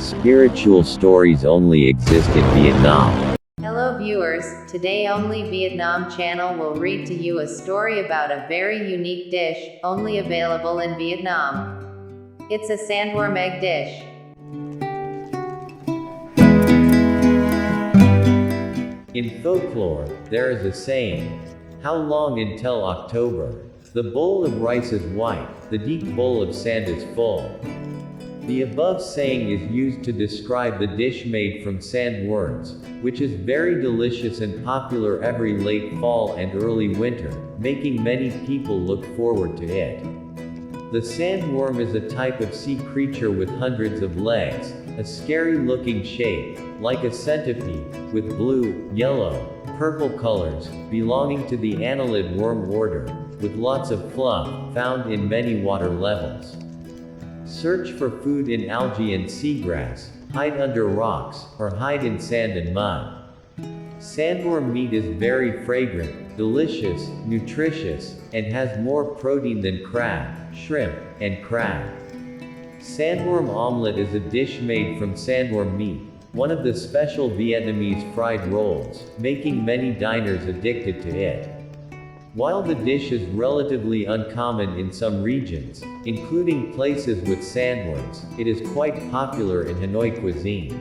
Spiritual stories only exist in Vietnam. Hello viewers, today Only Vietnam channel will read to you a story about a very unique dish, only available in Vietnam. It's a sandworm egg dish. In folklore, there is a saying, "How long until October? The bowl of rice is white, the deep bowl of sand is full." The above saying is used to describe the dish made from sandworms, which is very delicious and popular every late fall and early winter, making many people look forward to it. The sandworm is a type of sea creature with hundreds of legs, a scary-looking shape, like a centipede, with blue, yellow, purple colors, belonging to the annelid worm order, with lots of fluff, found in many water levels. Search for food in algae and seagrass, hide under rocks, or hide in sand and mud. Sandworm meat is very fragrant, delicious, nutritious, and has more protein than crab, shrimp, and crab. Sandworm omelette is a dish made from sandworm meat, one of the special Vietnamese fried rolls, making many diners addicted to it. While the dish is relatively uncommon in some regions, including places with sandworms, it is quite popular in Hanoi cuisine.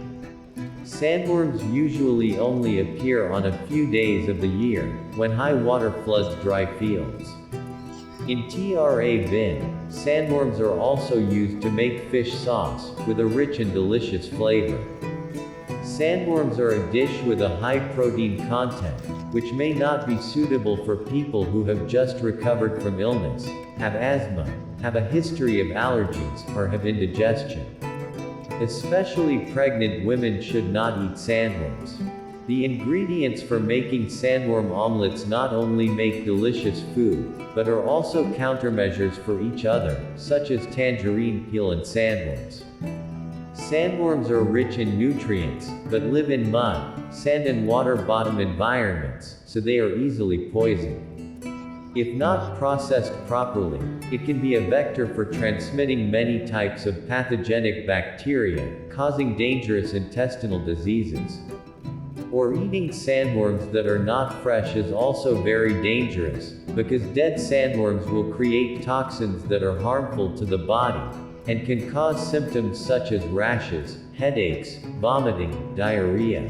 Sandworms usually only appear on a few days of the year, when high water floods dry fields. In Tra Vinh, sandworms are also used to make fish sauce, with a rich and delicious flavor. Sandworms are a dish with a high protein content, which may not be suitable for people who have just recovered from illness, have asthma, have a history of allergies, or have indigestion. Especially pregnant women should not eat sandworms. The ingredients for making sandworm omelets not only make delicious food, but are also countermeasures for each other, such as tangerine peel and sandworms. Sandworms are rich in nutrients, but live in mud, sand and water-bottom environments, so they are easily poisoned. If not processed properly, it can be a vector for transmitting many types of pathogenic bacteria, causing dangerous intestinal diseases. Or eating sandworms that are not fresh is also very dangerous, because dead sandworms will create toxins that are harmful to the body, and can cause symptoms such as rashes, headaches, vomiting, diarrhea.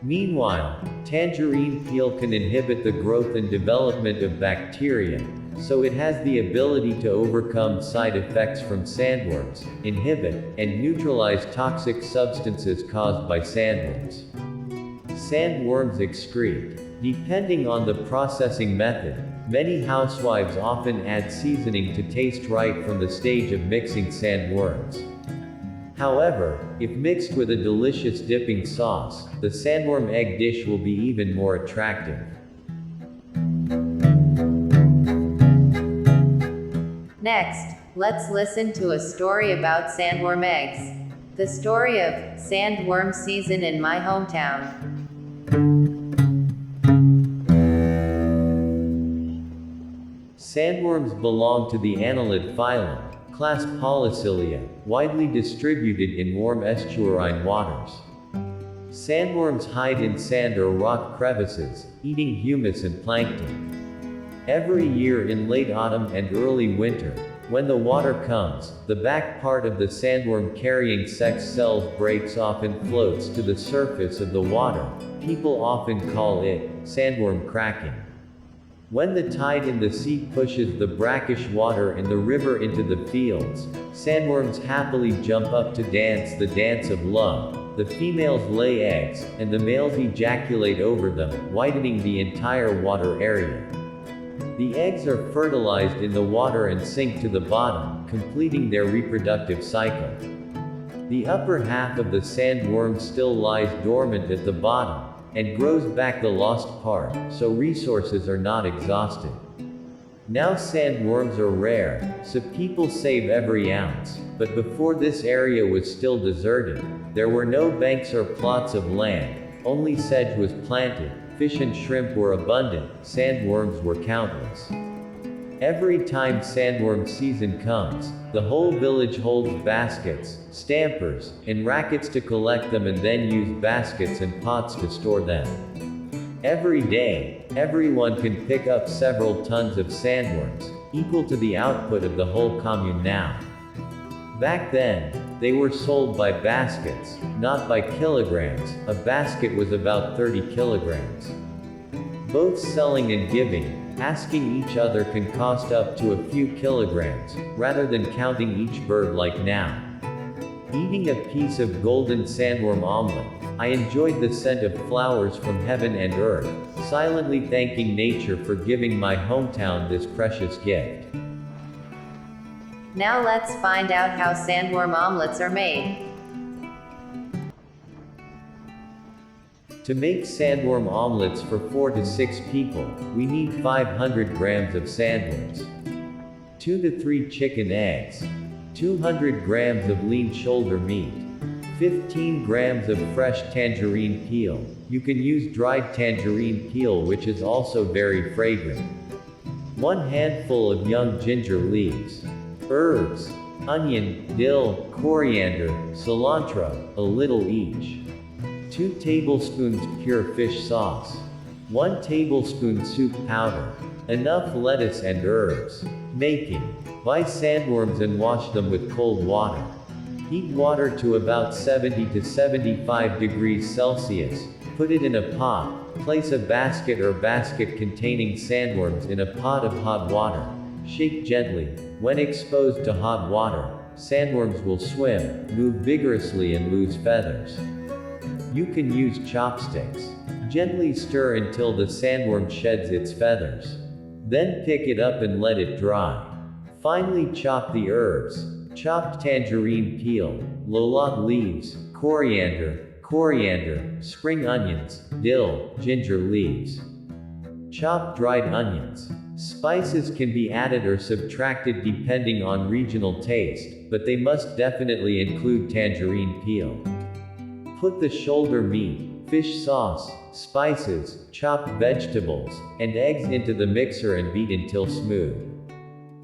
Meanwhile, tangerine peel can inhibit the growth and development of bacteria, so it has the ability to overcome side effects from sandworms, inhibit, and neutralize toxic substances caused by sandworms. Sandworms excrete. Depending on the processing method, many housewives often add seasoning to taste right from the stage of mixing sandworms. However, if mixed with a delicious dipping sauce, the sandworm egg dish will be even more attractive. Next, let's listen to a story about sandworm eggs. The story of sandworm season in my hometown. Sandworms belong to the annelid phylum, class Polycilia, widely distributed in warm estuarine waters. Sandworms hide in sand or rock crevices, eating humus and plankton. Every year in late autumn and early winter, when the water comes, the back part of the sandworm-carrying sex cells breaks off and floats to the surface of the water. People often call it sandworm cracking. When the tide in the sea pushes the brackish water in the river into the fields, sandworms happily jump up to dance the dance of love. The females lay eggs, and the males ejaculate over them, whitening the entire water area. The eggs are fertilized in the water and sink to the bottom, completing their reproductive cycle. The upper half of the sandworm still lies dormant at the bottom, and grows back the lost part, so resources are not exhausted. Now sandworms are rare, so people save every ounce, but before this area was still deserted, there were no banks or plots of land, only sedge was planted, fish and shrimp were abundant, sandworms were countless. Every time sandworm season comes, the whole village holds baskets, stampers, and rackets to collect them and then use baskets and pots to store them. Every day, everyone can pick up several tons of sandworms, equal to the output of the whole commune now. Back then, they were sold by baskets, not by kilograms. A basket was about 30 kilograms. Both selling and giving, asking each other can cost up to a few kilograms, rather than counting each bird like now. Eating a piece of golden sandworm omelet, I enjoyed the scent of flowers from heaven and earth, silently thanking nature for giving my hometown this precious gift. Now let's find out how sandworm omelets are made. To make sandworm omelets for 4 to 6 people, we need 500 grams of sandworms, 2 to 3 chicken eggs, 200 grams of lean shoulder meat, 15 grams of fresh tangerine peel. You can use dried tangerine peel, which is also very fragrant. 1 handful of young ginger leaves, herbs, onion, dill, coriander, cilantro, a little each. 2 tablespoons pure fish sauce. 1 tablespoon soup powder. Enough lettuce and herbs. Making. Buy sandworms and wash them with cold water. Heat water to about 70 to 75 degrees Celsius. Put it in a pot. Place a basket or basket containing sandworms in a pot of hot water. Shake gently. When exposed to hot water, sandworms will swim, move vigorously and lose feathers. You can use chopsticks. Gently stir until the sandworm sheds its feathers. Then pick it up and let it dry. Finely chop the herbs. Chopped tangerine peel, lolot leaves, coriander, spring onions, dill, ginger leaves. Chop dried onions. Spices can be added or subtracted depending on regional taste, but they must definitely include tangerine peel. Put the shoulder meat, fish sauce, spices, chopped vegetables, and eggs into the mixer and beat until smooth.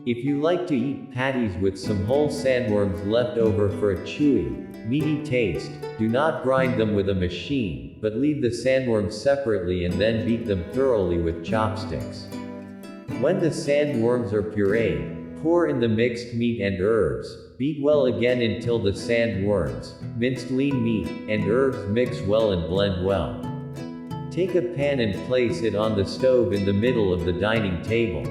If you like to eat patties with some whole sandworms left over for a chewy, meaty taste, do not grind them with a machine, but leave the sandworms separately and then beat them thoroughly with chopsticks. When the sandworms are pureed, pour in the mixed meat and herbs. Beat well again until the sandworms, minced lean meat, and herbs mix well and blend well. Take a pan and place it on the stove in the middle of the dining table.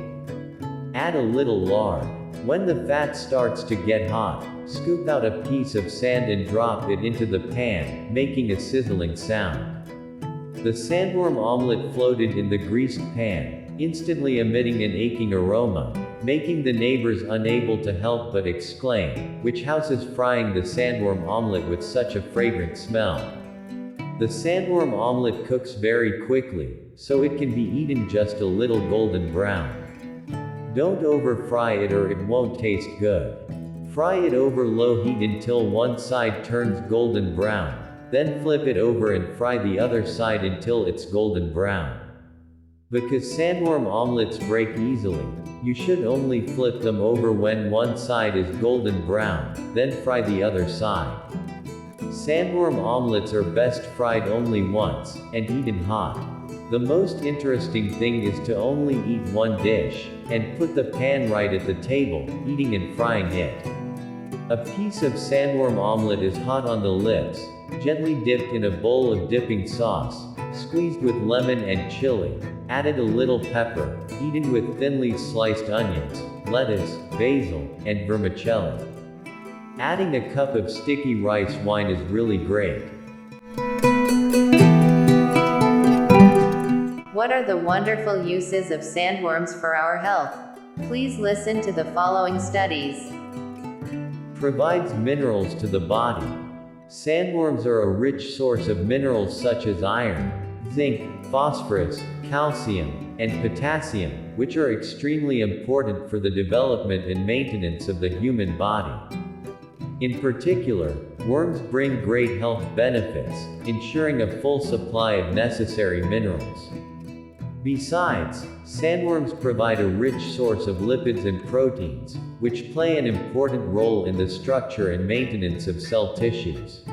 Add a little lard. When the fat starts to get hot, scoop out a piece of sand and drop it into the pan, making a sizzling sound. The sandworm omelet floated in the greased pan, instantly emitting an aching aroma, making the neighbors unable to help but exclaim, "Which house is frying the sandworm omelet with such a fragrant smell?" The sandworm omelet cooks very quickly, so it can be eaten just a little golden brown. Don't over fry it or it won't taste good. Fry it over low heat until one side turns golden brown, then flip it over and fry the other side until it's golden brown. Because sandworm omelets break easily, you should only flip them over when one side is golden brown, then fry the other side. Sandworm omelets are best fried only once, and eaten hot. The most interesting thing is to only eat one dish, and put the pan right at the table, eating and frying it. A piece of sandworm omelet is hot on the lips, gently dipped in a bowl of dipping sauce, squeezed with lemon and chili, added a little pepper, eaten with thinly sliced onions, lettuce, basil, and vermicelli. Adding a cup of sticky rice wine is really great. What are the wonderful uses of sandworms for our health? Please listen to the following studies. Provides minerals to the body. Sandworms are a rich source of minerals such as iron, zinc, phosphorus, calcium, and potassium, which are extremely important for the development and maintenance of the human body. In particular, worms bring great health benefits, ensuring a full supply of necessary minerals. Besides, sandworms provide a rich source of lipids and proteins, which play an important role in the structure and maintenance of cell tissues.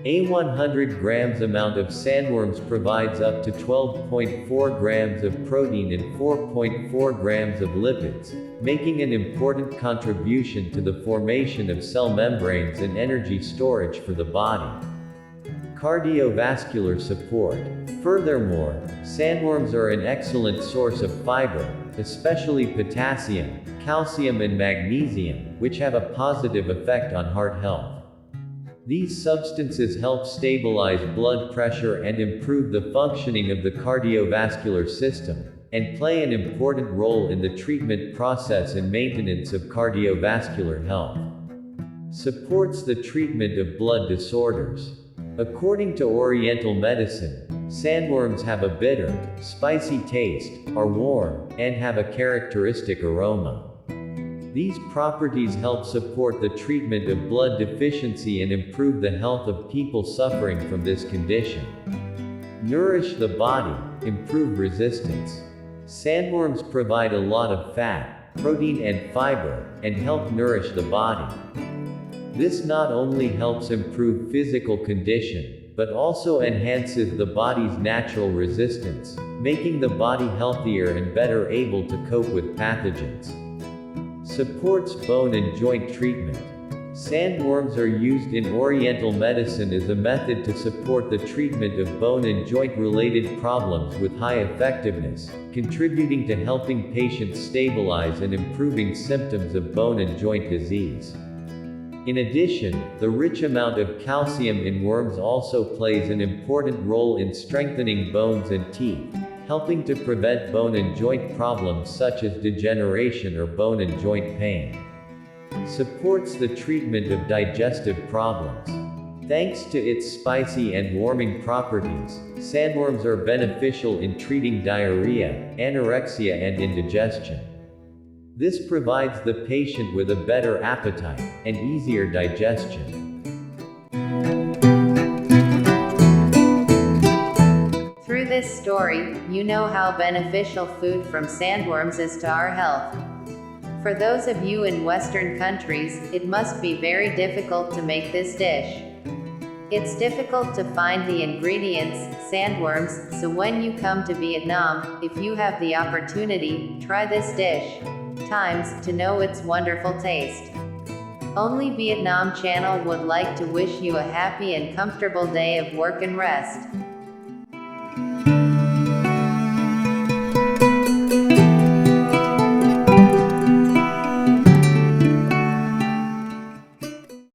A 100 grams amount of sandworms provides up to 12.4 grams of protein and 4.4 grams of lipids, making an important contribution to the formation of cell membranes and energy storage for the body. Cardiovascular support. Furthermore, sandworms are an excellent source of fiber, especially potassium, calcium and magnesium, which have a positive effect on heart health. These substances help stabilize blood pressure and improve the functioning of the cardiovascular system, and play an important role in the treatment process and maintenance of cardiovascular health. Supports the treatment of blood disorders. According to Oriental medicine, sandworms have a bitter, spicy taste, are warm, and have a characteristic aroma. These properties help support the treatment of blood deficiency and improve the health of people suffering from this condition. Nourish the body, improve resistance. Sandworms provide a lot of fat, protein and fiber, and help nourish the body. This not only helps improve physical condition, but also enhances the body's natural resistance, making the body healthier and better able to cope with pathogens. Supports bone and joint treatment. Sandworms are used in Oriental medicine as a method to support the treatment of bone and joint-related problems with high effectiveness, contributing to helping patients stabilize and improving symptoms of bone and joint disease. In addition, the rich amount of calcium in worms also plays an important role in strengthening bones and teeth, helping to prevent bone and joint problems such as degeneration or bone and joint pain. Supports the treatment of digestive problems. Thanks to its spicy and warming properties, sandworms are beneficial in treating diarrhea, anorexia and indigestion. This provides the patient with a better appetite and easier digestion. Through this story, you know how beneficial food from sandworms is to our health. For those of you in Western countries, it must be very difficult to make this dish. It's difficult to find the ingredients, sandworms, so when you come to Vietnam, if you have the opportunity, try this dish times to know its wonderful taste. Only Vietnam channel would like to wish you a happy and comfortable day of work and rest.